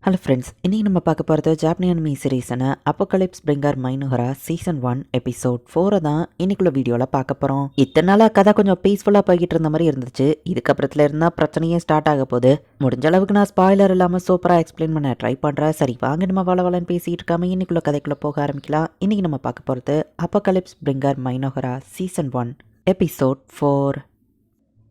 Hello friends, இன்றைக்கி நம்ம பார்க்க போகிறது ஜாப்பனீஸ் அனிமி சீரீஸான Apocalypse Bringer Mynoghra season 1 episode 4 தான் இன்னைக்குள்ள வீடியோவில் பார்க்க போகிறோம். இத்தனை நாளாக கதை கொஞ்சம் பீஸ்ஃபுல்லாக போய்கிட்டு இருந்த மாதிரி இருந்துச்சு. இதுக்கப்புறத்துல இருந்தால் பிரச்சனையே ஸ்டார்ட் ஆக போகுது. முடிஞ்ச அளவுக்கு நான் ஸ்பாய்லர் இல்லாமல் சூப்பராக எக்ஸ்பிளைன் பண்ண ட்ரை பண்ணுறேன். சரி வாங்க நம்ம வளவலன்னு பேசிகிட்டு இருக்காம இன்னைக்குள்ள கதைக்குள்ளே போக ஆரம்பிக்கலாம். இன்றைக்கி நம்ம பார்க்க போகிறது apocalypse Bringer Mynoghra season 1 episode 4.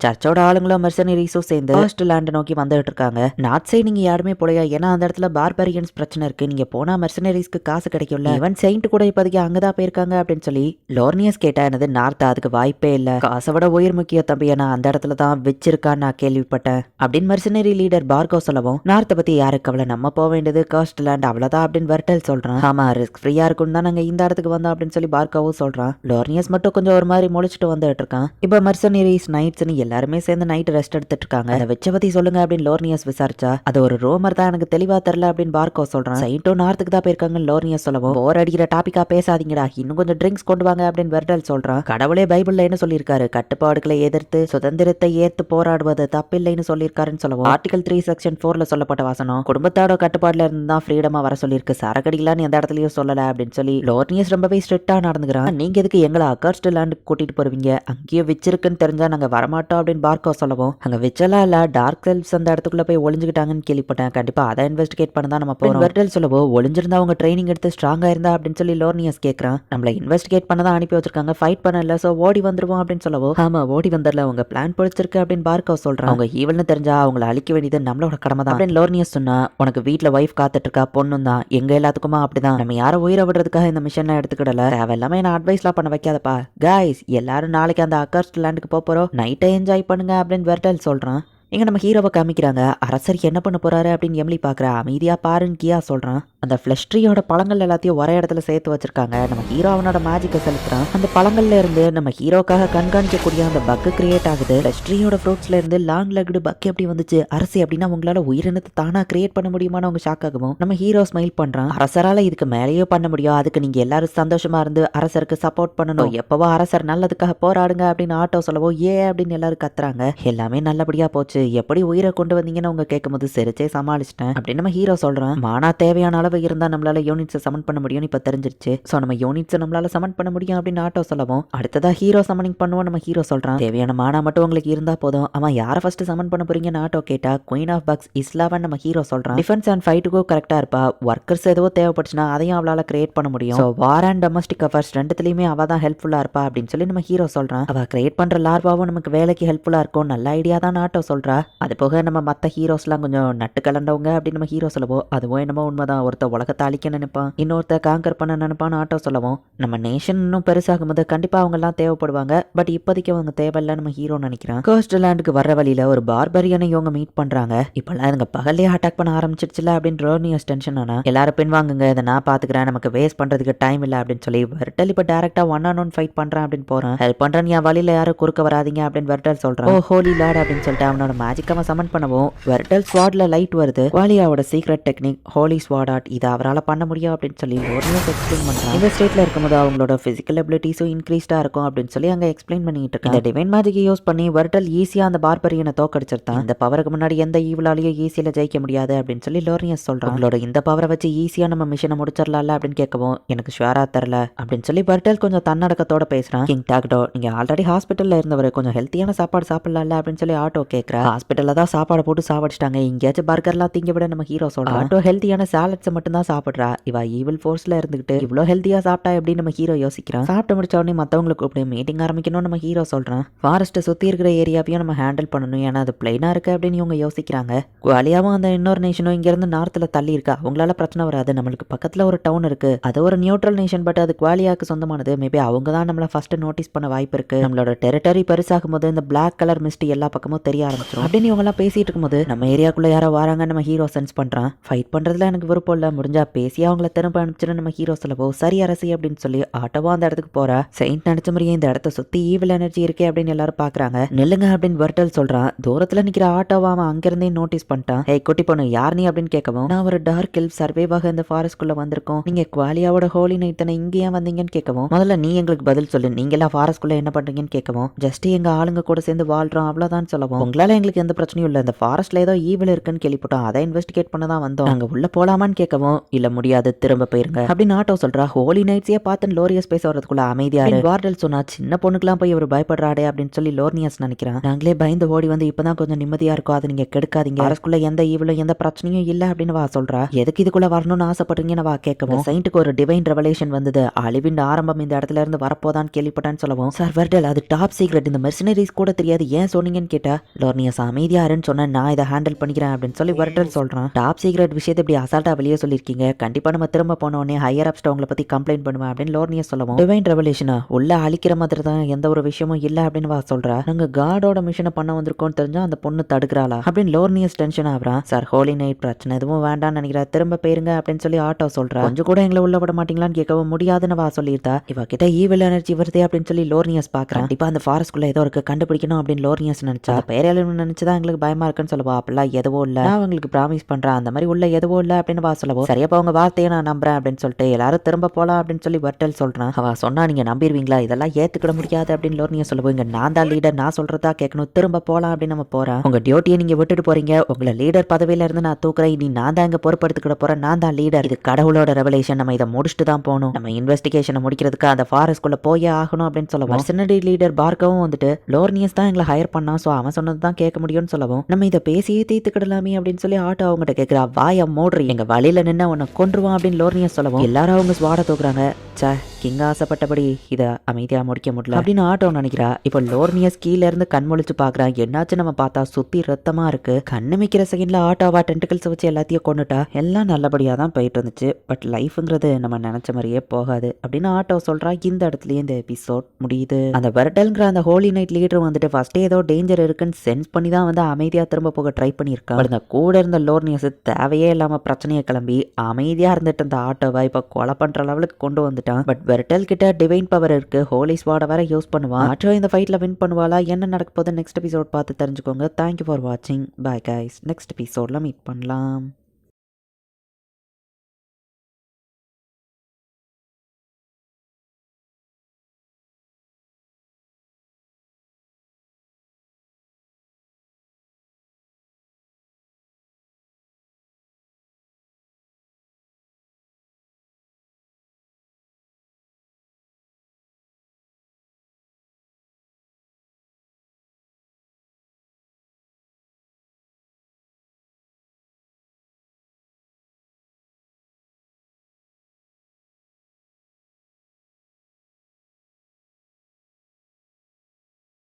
சர்ச்சோட ஆளுங்களும் மெர்சனரிஸும் சேர்ந்து ஃபர்ஸ்ட் லேண்ட் நோக்கி வந்துட்டு இருக்காங்க. நார்த் சைடு நீங்க யாருமே போலையா? ஏன்னா அந்த இடத்துல பார்பரியன்ஸ் பிரச்சனை இருக்கு. நீங்க போனா மெர்சனரிஸ்க்கு காசு கிடைக்கும்ல. ஈவன் செயின்ட் கூட இப்போதைக்கு அங்கதான் போயிருக்காங்க அப்படின்னு சொல்லி லோர்னியஸ் கேட்டா என்னது நார்த் அதுக்கு வாய்ப்பே இல்ல. காசை விட உயிர் முக்கிய தம்பி, ஏன்னா அந்த இடத்துல தான் வச்சிருக்கான்னு நான் கேள்விப்பட்டேன் அப்படின்னு மெர்சனரி லீடர் பார்கோ சொல்லவும், நார்த்தை பத்தி யாருக்கு கவலை, நம்ம போக வேண்டியது காஸ்ட் லேண்ட் அவ்வளவுதான் அப்படின்னு வெர்டல் சொல்றான். ஆமா ரிஸ்க் ஃப்ரீயா இருக்குன்னு தான் நாங்க இந்த இடத்துக்கு வந்தோம் அப்படின்னு சொல்லி பார்கோவும் சொல்றான். லோர்னியஸ் மட்டும் கொஞ்சம் ஒரு மாதிரி முழிச்சிட்டு வந்துட்டு இருக்கான். இப்ப மெர்சனரிஸ் நைட்ஸ் எல்லாருமே சேர்ந்து நைட் ரெஸ்ட் எடுத்துட்டு இருக்காங்க. அதை வச்ச பத்தி சொல்லுங்க அப்படின்னு லோர்னியஸ் விசாரிச்சா, அது ஒரு ரோமர் தான், எனக்கு தெளிவா தெரியல அப்படின்னு பார்கோ சொல்றான். சைட்டோ நார்த்துக்கு தான் போயிருக்காங்க லோர்னியஸ் சொல்லவும், போர் அடிக்கிற டாபிக்கா பேசாதீங்கடா, இன்னும் கொஞ்சம் ட்ரிங்க்ஸ் கொண்டு வாங்க அப்படின்னு வெர்டல் சொல்றான். கடவுளே பைபிள்ல என்ன சொல்லியிருக்காரு, கட்டுப்பாடுகளை எதிர்த்து சுதந்திரத்தை ஏத்து போராடுவது தப்பில்லைன்னு சொல்லியிருக்காருன்னு சொல்லவும், ஆர்டிகல் 3 செக்ஷன் 4ல சொல்லப்பட்ட வாசனம் குடும்பத்தோட கட்டுப்பாடுல இருந்து தான் ஃப்ரீடமா வர சொல்லியிருக்கு, சரக்கடிக்கலான்னு எந்த இடத்துலயும் சொல்லல அப்படின்னு சொல்லி லோர்னியஸ் ரொம்பவே ஸ்ட்ரிக்டா நடந்துக்கிறான். நீங்க எதுக்கு எங்களை அக்கர்ஸ்ட் லேண்டுக்கு கூட்டிட்டு போறீங்க, அங்கேயே வச்சிருக்குன்னு தெரிஞ்சா நாங்க வரமாட்டோம் அப்படின்னு பார்கோ சொல்லவும், அங்க விச்சலா இல்ல டார்க் செல்ஸ் அந்த இடத்துக்குள்ள போய் ஒளிஞ்சுக்கிட்டாங்கன்னு கேள்விப்பட்டேன், கண்டிப்பா அதை இன்வெஸ்டிகேட் பண்ண தான் நம்ம போறோம். வெர்டல் சொல்லவோ, ஒளிஞ்சிருந்தா அவங்க ட்ரைனிங் எடுத்து ஸ்ட்ராங்கா இருந்தா அப்படின்னு சொல்லி லோர்னியஸ் கேட்கறான். நம்மள இன்வெஸ்டிகேட் பண்ண தான் அனுப்பி வச்சிருக்காங்க, ஃபைட் பண்ண இல்ல, சோ ஓடி வந்துருவோம் அப்படின்னு சொல்லவோ, ஆமா ஓடி வந்துடல, அவங்க பிளான் பிடிச்சிருக்கு அப்படின்னு பார்கோ சொல்றான். அவங்க ஈவல்னு தெரிஞ்சா அவங்களை அழிக்க வேண்டியது நம்மளோட கடமை தான் அப்படின்னு லோர்னியஸ் சொன்னா, உனக்கு வீட்டுல ஒய்ஃப் காத்துட்டு இருக்கா, பொண்ணும் தான், எங்க எல்லாத்துக்குமா அப்படிதான், நம்ம யாரும் உயிரை விடுறதுக்காக இந்த மிஷன்லாம் எடுத்துக்கிடல, தேவையில்லாம என்ன அட்வைஸ்லாம் பண்ண வைக்காதப்பா. கைஸ் எல்லாரும் நாளைக்கு அந்த அக்கர்ஸ்ட் லேண்டுக்கு போறோம், நைட்டை என்ஜாய் பண்ணுங்க அப்படின்னு வெர்டல் சொல்றான். இங்க நம்ம ஹீரோவை காமிக்கிறாங்க. அரசர் என்ன பண்ண போறாரு அப்படின்னு எம்லி பாக்குறா. அமைதியா பாருன்னு கியா சொல்றான். அந்த ஃபிளஷ் ட்ரீயோட பழங்கள் எல்லாத்தையும் ஒரே இடத்துல சேர்த்து வச்சிருக்காங்க. நம்ம ஹீரோ அவனோட மேஜிக்கை செலுத்துறான். அந்த பழங்கள்ல இருந்து நம்ம ஹீரோக்காக கண்காணிக்கக்கூடிய அந்த பக்கு கிரியேட் ஆகுது. ஃபிளஷ் ட்ரீயோட ஃப்ரூட்ஸ்ல இருந்து லாங் லெக்டு பக் எப்படி வந்துச்சு, அரசு அப்படின்னா உங்களால உயிரினத்தை தானா கிரியேட் பண்ண முடியுமான்னு அவங்க ஷாக் ஆகும். நம்ம ஹீரோ ஸ்மைல் பண்றான். அரசரால இதுக்கு மேலேயே பண்ண முடியும், அதுக்கு நீங்க எல்லாரும் சந்தோஷமா இருந்து அரசருக்கு சப்போர்ட் பண்ணணும், எப்பவோ அரசர் நல்லதுக்காக போராடுங்க அப்படின்னு ஆட்டோ சொல்லவோ ஏ அப்படின்னு எல்லாரும் கத்துறாங்க. எல்லாமே நல்லபடியா போச்சு, எப்படி உயிரை கொண்டு வந்தீங்கன்னு அவங்க கேட்கும்போது சிரிச்சே சமாளிச்சிட்டேன் அப்படின்னு நம்ம ஹீரோ சொல்றான். மானா தேவையான அளவு இருந்தா நம்மளால யூனிட்ஸை சமன் பண்ண முடியும்னு இப்ப தெரிஞ்சிருச்சு, சோ நம்ம யூனிட்ஸை நம்மளால சமன் பண்ண முடியும் அப்படின்னு ஆட்டோ சொல்லவும், அடுத்ததா ஹீரோ சமனிங் பண்ணுவோம் நம்ம ஹீரோ சொல்றான். தேவையான மானா மட்டும் உங்களுக்கு இருந்தா போதும். அவன் யாரை ஃபர்ஸ்ட் சமன் பண்ண போறீங்கன்னு ஆட்டோ கேட்டா, குயின் ஆஃப் பக்ஸ் இஸ்லாவன் நம்ம ஹீரோ சொல்றான். டிஃபென்ஸ் அண்ட் ஃபைட்டுக்கும் கரெக்டா இருப்பா, ஒர்க்கர்ஸ் எதுவோ தேவைப்பட்டுச்சுன்னா அதையும் அவளால கிரியேட் பண்ண முடியும், so war and domestic affairs ரெண்டுத்துலயுமே அவ தான் ஹெல்ப்ஃபுல்லா இருப்பா அப்படின்னு சொல்லி நம்ம ஹீரோ சொல்றான். அவ கிரியேட் பண்ற லார்வாவும் நமக்கு வேலைக்கு ஹெல்ப்ஃபுல்லா இருக்கும், நல்ல ஐடியா தான் ஆட்டோ சொல்றா. அது போக நம்ம மற்ற ஹீரோஸ்லாம் கொஞ்சம் நட்டு கலண்டவங்க அப்படின்னு நம்ம ஹீரோ சொல்லவோ, அதுவும் என்னமோ உண்மைதான், ஒருத்த உலகத்தை அழிக்க நினைப்பான், இன்னொருத்த காங்கர் பண்ண நினைப்பான்னு ஆட்டோ சொல்லவும், நம்ம நேஷன் இன்னும் பெருசாகும் போது கண்டிப்பா அவங்க எல்லாம் தேவைப்படுவாங்க, பட் இப்போதைக்கு அவங்க தேவையில்ல நம்ம ஹீரோ நினைக்கிறான். கோஸ்ட் லேண்டுக்கு வர்ற வழியில ஒரு பார்பரியனை இவங்க மீட் பண்றாங்க. இப்பெல்லாம் இதுங்க பகல்லே அட்டாக் பண்ண ஆரம்பிச்சிருச்சுல அப்படின்னு ரோனியஸ் டென்ஷன் ஆனா, எல்லாரும் பின்வாங்குங்க, இதை நான் பாத்துக்கிறேன், நமக்கு வேஸ்ட் பண்றதுக்கு டைம் இல்லை அப்படின்னு சொல்லி வெர்டல் இப்ப டைரக்டா 1-on-1 ஃபைட் பண்றான் அப்படின்னு போறான். ஹெல்ப் பண்றேன், என் வழியில யாரும் குறுக்க வராதீங்க அப்படின்னு வெர்டல் சொல்றான். ஓ ஹோலி லார்ட் அப்படின்னு சொல்லிட்டு அவனோட மேஜிக் அவன் சமன் பண்ணவும் வெர்டல் ஸ்வாட்ல லைட் வருது. குவாலியாவோட சீக்ரெட் டெக்னிக் ஹோலி ஸ்வாட் ஆர்ட், இதை அவரால் பண்ண முடியும் அப்படின்னு சொல்லி லோர்னியஸ் எக்ஸ்பிளைன் பண்றான். இந்த ஸ்டேட்ல இருக்கும்போது அவங்களோட பிசிக்கல் எபிலிட்டிஸும் இன்க்ரீஸ்டா இருக்கும் அப்படின்னு சொல்லி அங்க எக்ஸ்பிளைன் பண்ணிட்டு இருக்காங்க. இந்த டிவைன் மேஜிக்கை யூஸ் பண்ணி வெர்டல் ஈஸியா அந்த பார்பரியனை தோக்கடிச்சிருந்தான். இந்த பவருக்கு முன்னாடி எந்த ஈவிலாலையும் ஈஸியில ஜெயிக்க முடியாது அப்படின்னு சொல்லி லோர்னியஸ் சொல்றான். உங்களோட இந்த பவரை வச்சு ஈஸியா நம்ம மிஷனை முடிச்சிடலாம்ல அப்படின்னு கேட்கவும், எனக்கு ஷுவரா தெரியல அப்படின்னு சொல்லி வெர்டல் கொஞ்சம் தன்னடக்கத்தோட பேசுறான். கிங் டாக்டோ, நீங்க ஆல்ரெடி ஹாஸ்பிட்டல்ல இருந்தவர், கொஞ்சம் ஹெல்த்தியான சாப்பாடு சாப்பிடலாம்ல அப்படின்னு சொல்லி ஆட்டோ கேட்கறா. ஹாஸ்பிட்டல்ல தான் சாப்பாடு போட்டு சாவடிச்சிட்டாங்க, இங்கேயாச்சும் பர்கர்லாம் திங்க விட நம்ம ஹீரோ சொல்றான். ஆட்டோ ஹெல்த்தியான சாலட்ஸை மட்டும் தான் சாப்பிடுறா, இவ ஈவில் ஃபோர்ஸ்ல இருந்துகிட்டு இவ்வளோ ஹெல்த்தியா சாப்பிட்டா எப்படின்னு நம்ம ஹீரோ யோசிக்கிறான். சாப்பிட்டு முடிச்ச உடனே மற்றவங்களுக்கு கூப்பிட்டு மீட்டிங் ஆரம்பிக்கணும் நம்ம ஹீரோ சொல்றான். ஃபாரஸ்ட்டை சுத்தி இருக்கிற ஏரியாவையும் நம்ம ஹேண்டில் பண்ணணும், ஏன்னா அது பிளைனா இருக்கு அப்படின்னு இவங்க யோசிக்கிறாங்க. குவாலியாவும் அந்த இன்னொரு நேஷனும் இங்க இருந்து நார்த்ல தள்ளி இருக்கா, அவங்களால பிரச்சனை வராது. நம்மளுக்கு பக்கத்துல ஒரு டவுன் இருக்கு, அது ஒரு நியூட்ரல் நேஷன், பட் அது குவாலியாவுக்கு சொந்தமானது, மேபி அவங்க தான் நம்மள ஃபர்ஸ்ட் நோட்டீஸ் பண்ண வாய்ப்பு இருக்கு. நம்மளோட டெரிட்டரி பெருசாகும் போது இந்த பிளாக் கலர் மிஸ்ட் எல்லா பக்கமும் தெரிய ஆரம்பிச்சிடும் அப்படின்னு இவங்க எல்லாம் பேசிட்டு இருக்கும்போது நம்ம ஏரியாக்குள்ள யாரோ வராங்க நம்ம ஹீரோ சென்ஸ் பண்றான். ஃபைட் பண்றதுல எனக்கு விருப்பம் இல்ல, முடிஞ்சா பேசி அவங்கள திரும்ப அனுப்பிச்சிட நம்ம ஹீரோ சொல்லவோ, சரி அரசி அப்படின்னு சொல்லி ஆட்டோவா அந்த இடத்துக்கு போறா. செயின்ட் நினைச்ச மாதிரியே இந்த இடத்த சுத்தி ஈவில் எனர்ஜி இருக்கே அப்படின்னு எல்லாரும் பாக்குறாங்க. நில்லுங்க அப்படின்னு வெர்டல் சொல்றான். தூரத்துல நிக்கிற ஆட்டோவா அவன் அங்கிருந்தே நோட்டீஸ் பண்ணிட்டான். ஹே குட்டி பொண்ணு, யார் நீ அப்படின்னு கேட்கவும், நான் ஒரு டார்க் எல்ஃப் சர்வேவாக இந்த ஃபாரஸ்ட் குள்ள வந்திருக்கோம், நீங்க குவாலியாவோட ஹோலி நைட் தானே, இங்க ஏன் வந்தீங்கன்னு கேட்கவும், முதல்ல நீ எங்களுக்கு பதில் சொல்லு, நீங்க எல்லாம் ஃபாரஸ்ட் குள்ள என்ன பண்றீங்கன்னு கேட்கவும், ஜஸ்ட் எங்க ஆளுங்க கூட சேர்ந்து வாழ்றோம் அவ்வளவுதான் சொல்லவும், உங்களால எங்களுக்கு எந்த பிரச்சனையும் இல்ல. இந்த ஃபாரஸ்ட்ல ஏதோ ஈவில் இருக்குன்னு கேள்விப்பட்டோம். அதை இன்வெஸ்டிகேட் பண்ண தான் வந்தோம். நாங்க உள்ள போலாமான்னு கேட்கவும் இல்ல முடியாது, திரும்ப போயிருங்க அப்படின்னு ஆட்டோ சொல்றா. ஹோலி நைட்ஸே பார்த்து லோரியஸ் பேச வரதுக்குள்ள அமைதியா வார்டல் சொன்னா, சின்ன பொண்ணுக்குலாம் போய் இவர் பயப்படுறாடே அப்படின்னு சொல்லி லோர்னியஸ் நினைக்கிறான். நாங்களே பயந்து ஓடி வந்து இப்பதான் கொஞ்சம் நிம்மதியா இருக்கும், அதை நீங்க கெடுக்காதீங்க. அரசுக்குள்ள எந்த ஈவிலும் எந்த பிரச்சனையும் இல்ல அப்படின்னு வா சொல்றா. எதுக்கு இதுக்குள்ள வரணும்னு ஆசைப்படுறீங்கன்னு வா கேட்கவும், செயின்ட்டுக்கு ஒரு டிவைன் ரெவலேஷன் வந்தது, அழிவின் ஆரம்பம் இந்த இடத்துல இருந்து வரப்போதான்னு கேள்விப்பட்டான்னு சொல்லவும், சார் வர்டல் அது டாப் சீக்ரெட், இந்த மெர்சனரிஸ் கூட தெரியாது, ஏன் சொன்னீங்கன்னு கேட்டா லோர்னியஸ் அமைதியாருன்னு சொன்ன, நான் இதை ஹேண்டில் பண்ணிக்கிறேன் அப்படின்னு சொல்லி வர்டல் சொல்றான். டாப் சீக்ரெட் விஷயத்தை இப்படி அசால்ட்டா வெளியே சொல்லிருக்கீங்க, கண்டிப்பா நம்ம திரும்ப போன உடனே ஹையர் அப்ஸ்ட உங்களை பத்தி கம்ப்ளைண்ட் பண்ணுவேன் அப்படின்னு லோர்னியஸ் சொல்லவும், டிவைன் ரெவலேஷனா உள்ள அழிக்கிற மாதிரி தான், எந்த ஒரு விஷயமும் இல்ல அப்படின்னு வா சொல்றா. நாங்க காடோட மிஷனை பண்ண வந்திருக்கோம்னு தெரிஞ்சா அந்த பொண்ணு தடுக்கிறாளா அப்படின்னு லோர்னியஸ் டென்ஷன் ஆகுறான். சார் ஹோலி நைட் பிரச்சனை எதுவும் வேண்டாம்னு நினைக்கிறா, திரும்ப போயிருங்க அப்படின்னு சொல்லி ஆட்டோ சொல்றா. கொஞ்சம் கூட எங்களை உள்ள விட மாட்டீங்களான்னு கேட்கவும் முடியாதுன்னு வா சொல்லியிருந்தா. இவ கிட்ட ஈவில் எனர்ஜி வருதே அப்படின்னு சொல்லி லோர்னியஸ் பாக்குறான். கண்டிப்பா அந்த ஃபாரஸ்ட்குள்ள ஏதோ இருக்கு, கண்டுபிடிக்கணும் அப்படின்னு லோர்னியஸ் நினைச்சா. பேரையாளு நினைச்சுதான் எங்களுக்கு பயமா இருக்குன்னு சொல்லுவா. அப்படிலாம் எதுவும் இல்ல, நான் அவங்களுக்கு ப்ராமிஸ் பண்றேன், அந்த மாதிரி உள்ள எதுவும் இல்ல அப்படின்னு வா சொல்லவும், சரியாப்பா உங்க வார்த்தையை நான் நம்புறேன் அப்படின்னு சொல்லிட்டு எல்லாரும் திரும்ப போலாம் அப்படின்னு சொல்லி வர்டல் சொல்றான். அவ சொன்னா நீங்க நம்பிடுவீங்களா, இதெல்லாம் ஏத்துக்கிட முடியாது அப்படின்னு லோர்னியஸ் சொல்லுவோம். இங்க நான் தான் லீடர், நான் சொல்றதா கேட்கணும், திரும்ப போலாம் அப்படின்னு நம்ம போறோம். உங்க டியூட்டியை நீங்க விட்டுட்டு போறீங்க, உங்களை லீடர் பதவியில இருந்து நான் தூக்குறேன், நீ நான் தான் இங்க பொறுப்படுத்திக்கிட போறேன், நான் தான் லீடர், இது கடவுளோட ரெவலேஷன், நம்ம இதை முடிச்சுட்டு தான் போகணும், நம்ம இன்வெஸ்டிகேஷனை முடிக்கிறதுக்கு அந்த ஃபாரஸ்ட்குள்ள போயே ஆகணும் அப்படின்னு சொல்லவும், மெர்சனரி லீடர் பார்க்கவும் வந்துட்டு லோர்னியஸ் தான் எங்களை ஹையர் பண்ணா, சோ அவன் சொன்னது தான் கேட்க முடியும்னு சொல்லவும், நம்ம இதை பேசியே தீர்த்துக்கிடலாமே அப்படின்னு சொல்லி ஆட்டோ அவங்ககிட்ட கேட்கிறா. வாய மூடுறி, எங்க வழியில நின்று உன்னை கொன்றுவான் அப்படின்னு லோர்னியஸ் சொல்லவும், எல்லாரும் அவங்க ஸ்வாட தூக்குறாங்க. சே, கிங் ஆசைப்பட்டபடி இதை அமைதியா முடிக்க முடியல அப்படின்னு ஆட்டோ நினைக்கிறா. இப்போ லோர்னியஸ் கீழ இருந்து கண்மொழிச்சு பாக்குறான். என்னாச்சு நம்ம பார்த்தா சுத்தி ரத்தமா இருக்கு. கண்ணு மிக்கிற செகண்ட்ல ஆட்டோவா டென்டிகல்ஸ் வச்சு எல்லாத்தையும் கொண்டுட்டா. எல்லாம் நல்லபடியா தான் போயிட்டு இருந்துச்சு, பட் லைஃப்ங்கிறது நம்ம நினைச்ச மாதிரியே போகாது அப்படின்னு ஆட்டோ சொல்றா. இந்த இடத்துலயே இந்த எபிசோட் முடியுது. அந்த வர்டல்ங்கிற அந்த ஹோலி நைட் லீடர் வந்துட்டு ஃபர்ஸ்டே ஏதோ டேஞ்சர் இருக்குன்னு சென்ஸ் பண்ணி தான் வந்து அமைதியா திரும்ப போக ட்ரை பண்ணியிருக்கான். அந்த கூட இருந்த லோர்னியஸ் தேவையே இல்லாம பிரச்சனையை கிளம்பி அமைதியா இருந்துட்டு இருந்த ஆட்டோவை இப்ப கொலை பண்ற லெவலுக்கு கொண்டு வந்துட்டான். பட் வெர்டல் கிட்ட டிவைன் பவர் இருக்கு, ஹோலி ஸ்வாட வேற யூஸ் பண்ணுவான். ஆட்டோ இந்த ஃபைட்ல வின் பண்ணுவாளா, என்ன நடக்க போகுது நெக்ஸ்ட் எபிசோட் பார்த்து தெரிஞ்சுக்கோங்க. தேங்க்யூ ஃபார் வாட்சிங், பை கைஸ். நெக்ஸ்ட் எபிசோட்ல மீட் பண்ணலாம்.